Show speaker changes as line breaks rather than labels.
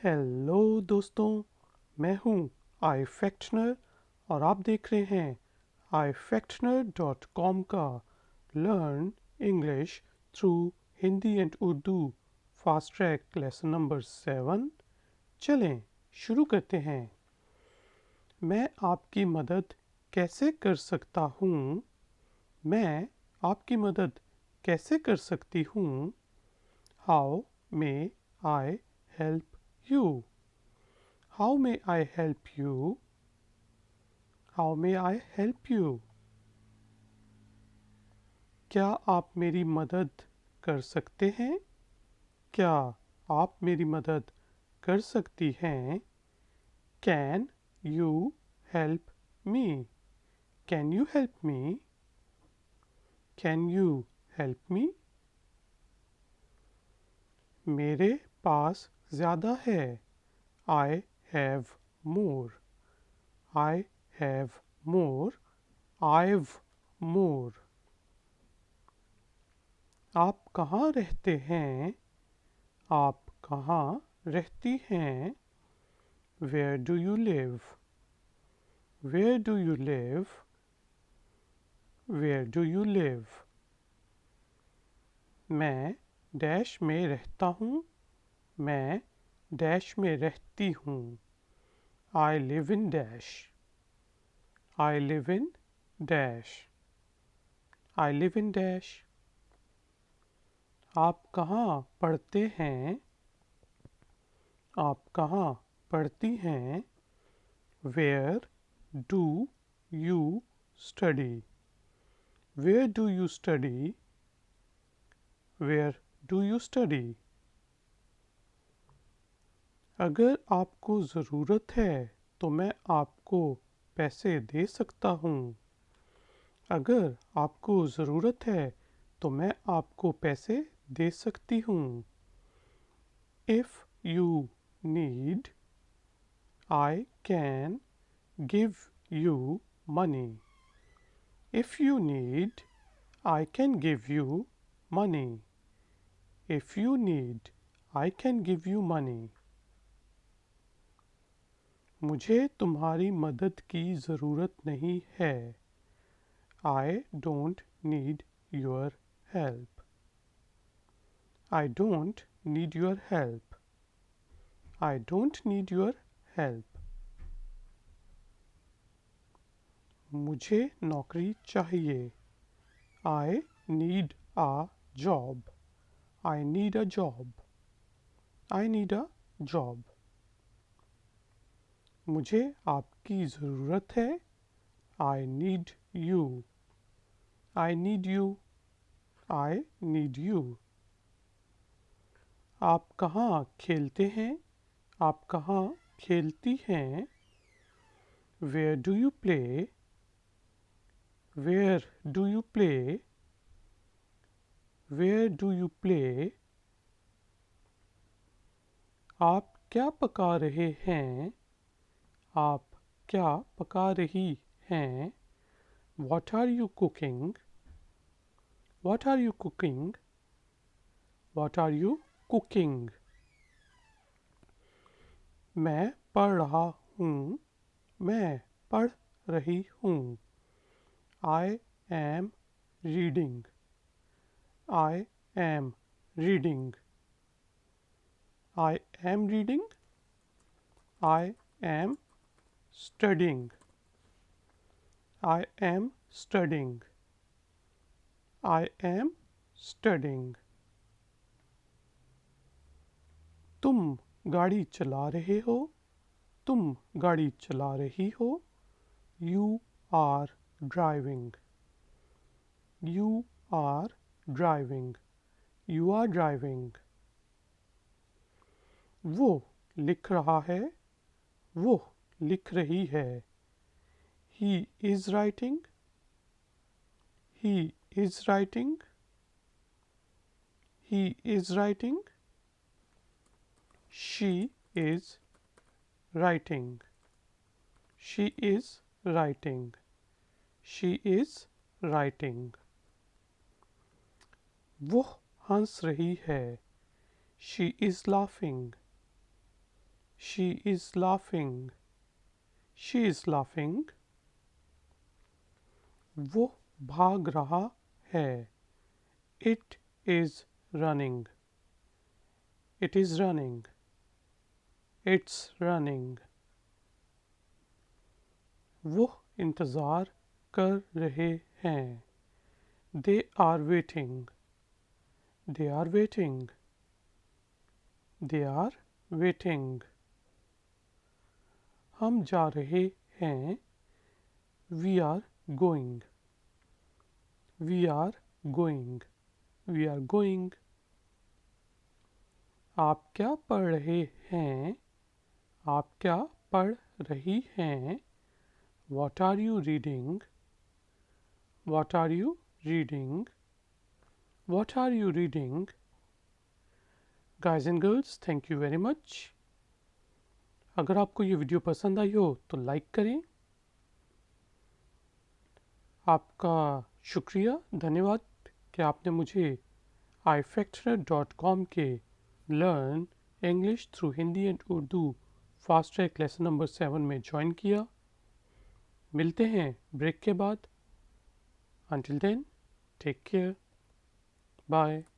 Hello दोस्तों, मैं हूँ आई फैक्शनर और आप देख रहे हैं ifactioner.com का learn English through Hindi and Urdu fast track lesson number 7। चलें शुरू करते हैं। मैं आपकी मदद कैसे कर सकता हूँ? मैं आपकी मदद कैसे कर सकती हूँ? How may I help you? How may I help you? How may I help you? क्या आप मेरी मदद कर सकते हैं? क्या आप मेरी मदद कर सकती हैं? Can you help me? Can you help me? Can you help me? मेरे पास ज़्यादा है। I have more. I have more. I've more. आप कहाँ रहते हैं? आप कहाँ रहती हैं? Where do you live? Where do you live? Where do you live? मैं डैश में रहता हूँ। मैं डैश में रहती हूँ। I live in dash. I live in dash. I live in dash. आप कहाँ पढ़ते हैं? आप कहाँ पढ़ती हैं? Where do you study? Where do you study? Where do you study? अगर आपको ज़रूरत है तो मैं आपको पैसे दे सकता हूँ। अगर आपको ज़रूरत है तो मैं आपको पैसे दे सकती हूँ। If you need, I can give you money. If you need, I can give you money. If you need, I can give you money. मुझे तुम्हारी मदद की ज़रूरत नहीं है। I don't need your help. I don't need your help. I don't need your help. मुझे नौकरी चाहिए। I need a job. I need a job. I need a job. मुझे आपकी ज़रूरत है। I need you. I need you. I need you. आप कहाँ खेलते हैं? आप कहाँ खेलती हैं? Where do you play? Where do you play? Where do you play? आप क्या पका रहे हैं? आप क्या पका रही हैं? What are you cooking? What are you cooking? What are you cooking? मैं पढ़ रहा हूँ। मैं पढ़ रही हूँ। I am reading. I am reading. I am reading. I am studying. I am studying. I am studying. तुम गाड़ी चला रहे हो? तुम गाड़ी चला रही हो? You are driving. You are driving. You are driving. वो लिख रहा है। वो लिख रही है। He is writing. He is writing. He is writing. She is writing. She is writing. She is writing. वो हंस रही है। She is laughing. She is laughing. She is laughing. वो भाग रहा है. It is running. It is running. It's running. वो इंतज़ार कर रहे हैं. They are waiting. They are waiting. They are waiting. हम जा रहे हैं. We are going. We are going. We are going. आप क्या पढ़ रहे हैं? आप क्या पढ़ रही हैं? What are you reading? What are you reading? What are you reading? Guys and girls, thank you very much. अगर आपको ये वीडियो पसंद आई हो तो लाइक करें. आपका शुक्रिया, धन्यवाद कि आपने मुझे ifactor.com के learn English through Hindi and Urdu fast track lesson number 7 में ज्वाइन किया. मिलते हैं ब्रेक के बाद. Until then, take care. Bye.